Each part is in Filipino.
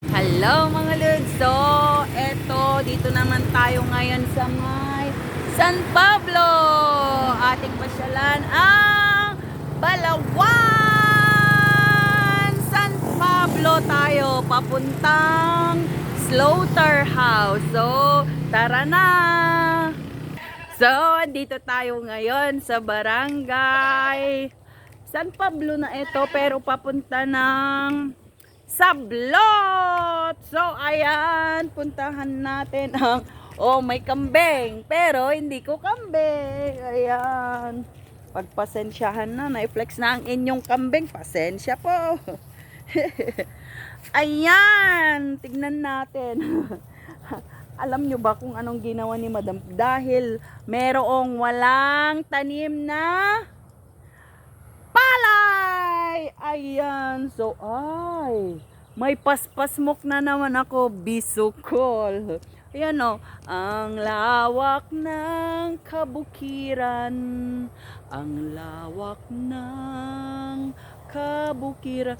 Hello mga Lods! So, eto, dito naman tayo ngayon sa may San Pablo. Ating pasyalan ang Balawan! San Pablo tayo, papuntang Slaughterhouse. So, tara na! So, dito tayo ngayon sa barangay San Pablo na ito, pero papunta ng Sablot. So, ayan, puntahan natin ang, oh, may kambing, pero hindi ko kambing. Ayan, pagpasensyahan na, na-flex na ang inyong kambing, pasensya po. Ayan, tignan natin. Alam nyo ba kung anong ginawa ni Madam? Dahil merong walang tanim na palay! Ayan. So, ay, may paspasmok na naman ako. Bisukol. Ayan o. Ang lawak ng kabukiran. Ang lawak ng kabukiran.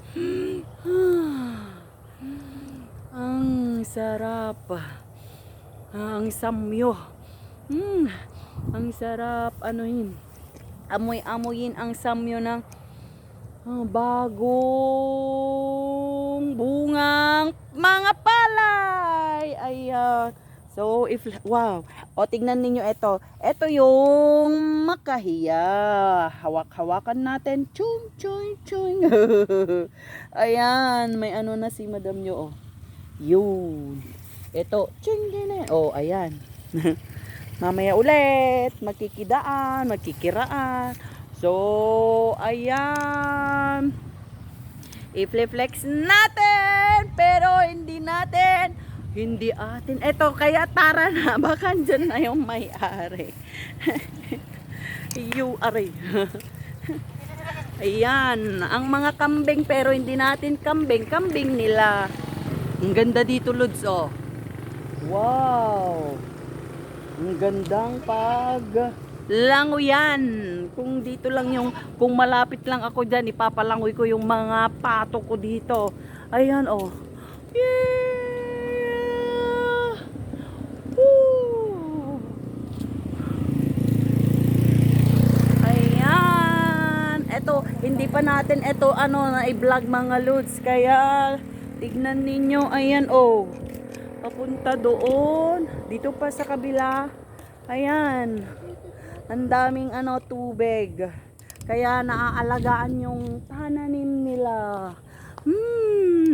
Ang sarap. Ang samyo. Ang sarap. Ano yun? Amoy-amoyin ang samyo ng bagong bungang mga palay. Ayan. So, wow. O, tignan ninyo ito. Ito yung makahiya. Hawak-hawakan natin. Chung, chung, chung. Ayan. May ano na si madam nyo, oh. Yun. Ito. Chung, chung. Oh, ayan. Mamaya ulit, magkikidaan, magkikiraan. So, ayan. I-flex natin, pero hindi natin, hindi atin. Ito, kaya tara na, baka dyan na yung may-ari. You are. Ayan, ang mga kambing, pero hindi natin kambing, kambing nila. Ang ganda dito, Lods, oh. Wow. Ang gandang langoyan. Kung dito lang yung, kung malapit lang ako dyan, ipapalangoy ko yung mga pato ko dito. Ayan, oh. Yeah! Woo! Ayan. Eto, hindi pa natin ito, na i-vlog mga Lods. Kaya, tignan ninyo. Ayan, oh. Papunta doon. Dito pa sa kabila. Ayan. Ang daming tubig. Kaya naaalagaan yung tananim nila.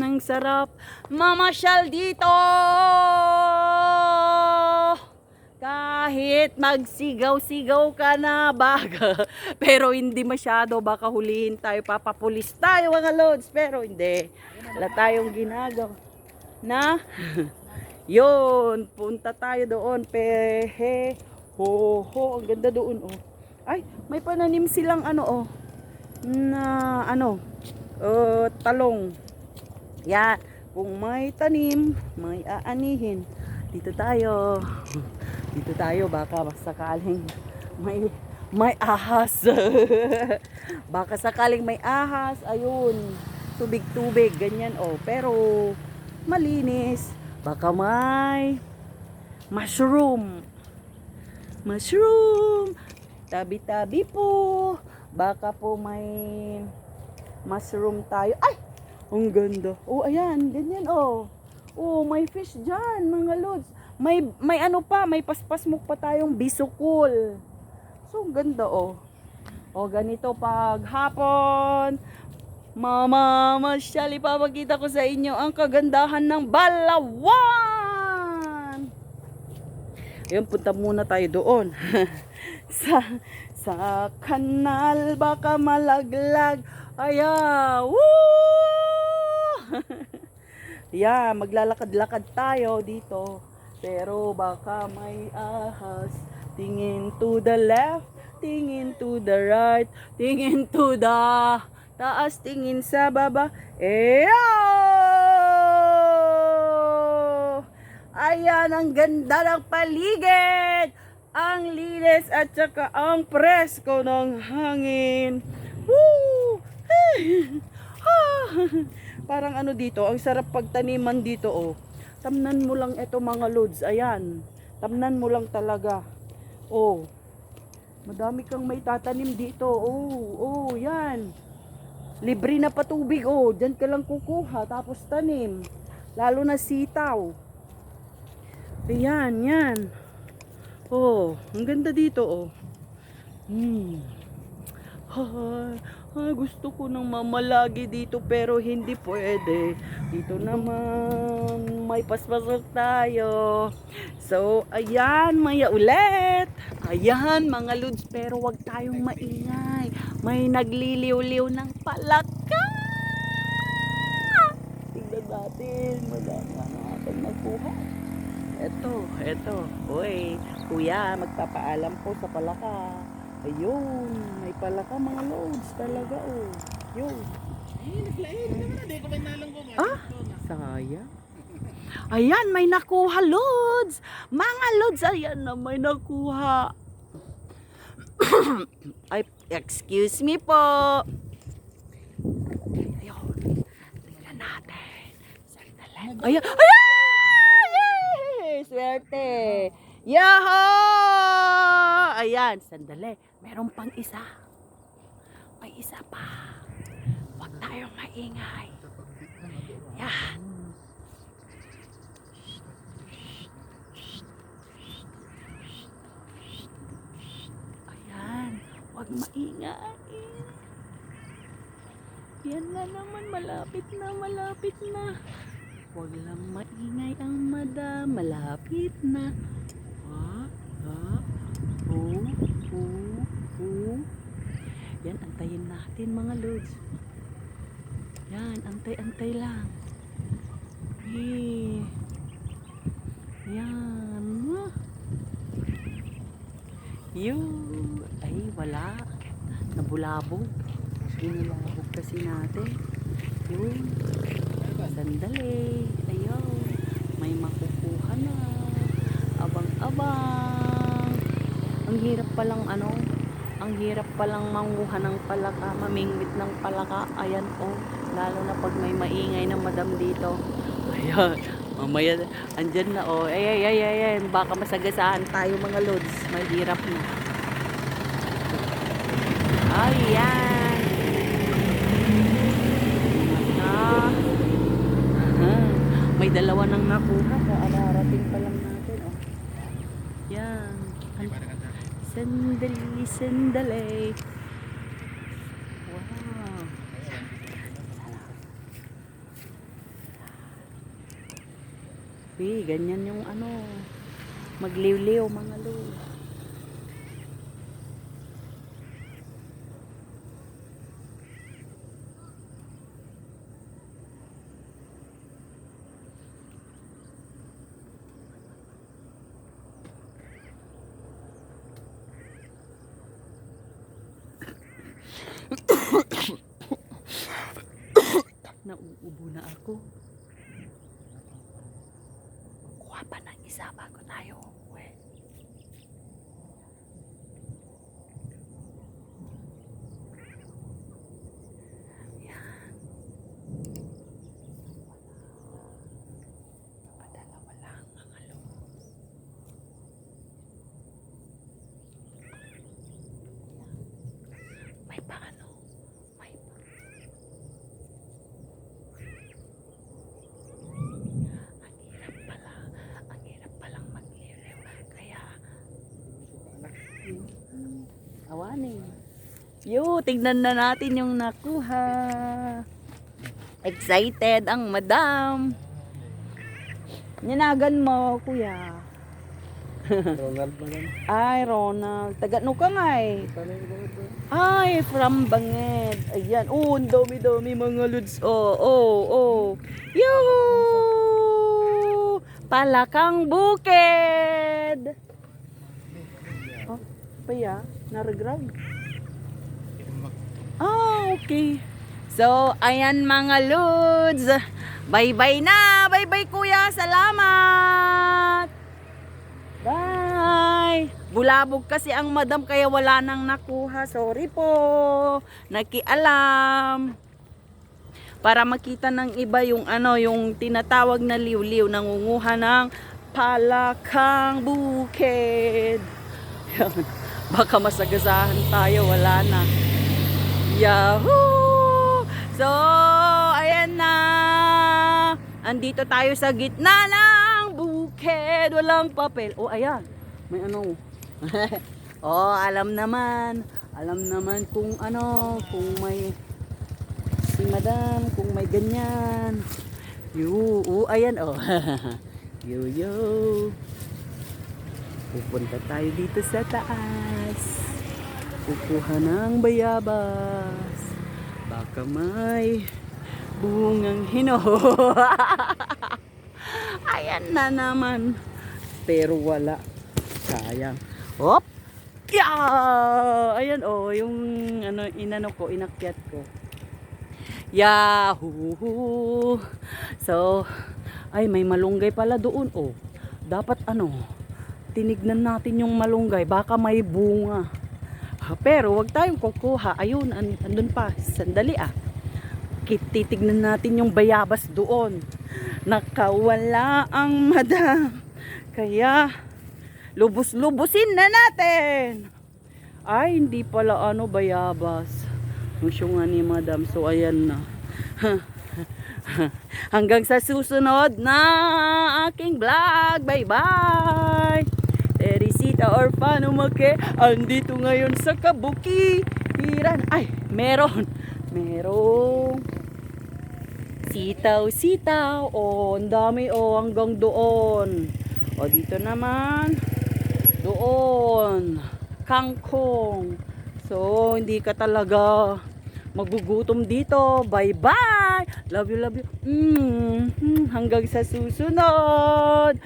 Ang sarap mamasyal dito. Kahit magsigaw-sigaw ka na baga. Pero hindi masyado. Baka hulihin tayo. Papapulis tayo mga Lods. Pero hindi. Wala tayong ginagawa. Na? Yun, punta tayo doon. Pehe, ho, ang ganda doon, oh. Ay, may pananim silang oh. Na, talong. Yan, kung may tanim, may aanihin. Dito tayo. Dito tayo, baka sakaling may ahas. Baka sakaling may ahas, ayun. Tubig-tubig, ganyan, oh. Pero, malinis. Baka may mushroom. Tabi-tabi po. Baka po may mushroom tayo. Ay! Ang ganda. Oh, ayan. Ganyan, oh. Oh, may fish dyan, mga Lods. May may paspasmok pa tayong bisukol. So, ang ganda, oh. Oh, ganito pag hapon. Mamasyal, ipapakita ko sa inyo ang kagandahan ng Balawan. Ayun, punta muna tayo doon. sa kanal, baka malaglag. Aya, woo! Yeah, maglalakad-lakad tayo dito. Pero baka may ahas. Tingin to the left, tingin to the right, tingin to the taas, tingin sa baba. Ayan, ang ganda ng paligid. Ang linis at saka ang presko ng hangin. Woo! Parang ano dito, ang sarap pagtaniman dito, oh. Tamnan mo lang ito mga lods, ayan. Tamnan mo lang talaga. Oh. Madami kang may tatanim dito. Oh, yan. Libre na patubig, oh. Diyan ka lang kukuha, tapos tanim. Lalo na sitaw. Ayan, yan. Oh, ang ganda dito, oh. Gusto ko nang mamalagi dito pero hindi pwede. Dito naman may paspasok tayo. So, ayan, maya ulit. Ayan, mga lods, pero wag tayong maingay. May nagliliw-liw ng palaka. Tingnan natin, madami natin magkuha. Eto. Hoy, kuya, magpapaalam po sa palaka. Ayun, may palaka mga lods talaga, oh. Yun. Sayang. Ayan, may nakuha, lods. Mga lods, ayan na may nakuha. Ay, excuse me po. Ayun. Tingnan natin. Sandali. Ayan. Yay! Swerte. Yaho! Ayan, sandali. Meron pang isa. May isa pa. Huwag tayong maingay. Yan. Ayan. Huwag maingay. Yan na naman. Malapit na. Huwag lang maingay ang madam. Malapit na. Yan, antayin natin mga lods. Yan, antay lang. Yan. Ay, wala. Nabulabog. Inilabog kasi natin. Yun. Sandali. Ayaw. May makukuha na. Abang-abang. Ang hirap palang manguha ng palaka, mamingwit ng palaka. Ayan, oh. Lalo na pag may maingay na madam dito. Ayan. Mamaya, andyan na, oh. Ay. Baka masagasaan tayo mga lods. Mahirap na. Ayan. May dalawa nang nakuha. Kaararating pa lang natin, oh. Yan. Sandali. Wow. Ganyan yung magliw-liw mga lods. Nauubo na ako. Kuha pa ng isa bago tayo uuwi. Yan. Padalawa lang mga lods. May pa awanin. Tignan na natin yung nakuha. Excited ang madam. Ninagan mo, kuya. Ronald ba yan? Ay, Ronald. Taga no ka nga eh. Ay, from Banged. Ayan. Ang dami-dami mga lods. Oh. Palakang bukid. Oh, paya. Naragrag. Okay. So, ayan mga lods. Bye-bye na. Bye-bye kuya. Salamat. Bye. Bulabog kasi ang madam kaya wala nang nakuha. Sorry po. Nakialam. para makita ng iba yung ano, yung tinatawag na liw-liw, nangunguha ng palakang bukid. Yan. Baka masagasahan tayo, wala na. Yahoo! So, ayan na. Andito tayo sa gitna ng bukid. Walang papel. Oh, ayan. May ano. Oh, alam naman. Alam naman kung ano, kung may si madam, kung may ganyan. Oh, ayan oh. Yo. Pupunta tayo dito sa taas. Kukuha ng bayabas. Baka may bungang hinog. Ayan na naman. Pero wala. Sayang. Hop! Yeah! Ayan oh, yung ano, inano ko, inakyat ko. Yahoo! So, ay may malunggay pala doon oh. Dapat ano, tinignan natin yung malunggay, baka may bunga. Pero wag tayong kukuha. Ayun, andun pa. Sandali ah. Titignan natin yung bayabas doon. Nakawala ang madam. Kaya lubos-lubusin na natin. Ay, hindi pala ano bayabas. Yung syunga ni madam. So ayan na. Hanggang sa susunod na aking vlog. Bye-bye. Teresita Orfanomake, andito ngayon sa kabukiran. Ay, merong sitaw. Oh, ang dami oh, hanggang doon. O dito naman, doon, kangkong. So, hindi ka talaga magugutom dito. Bye-bye. Love you. Hanggang sa susunod.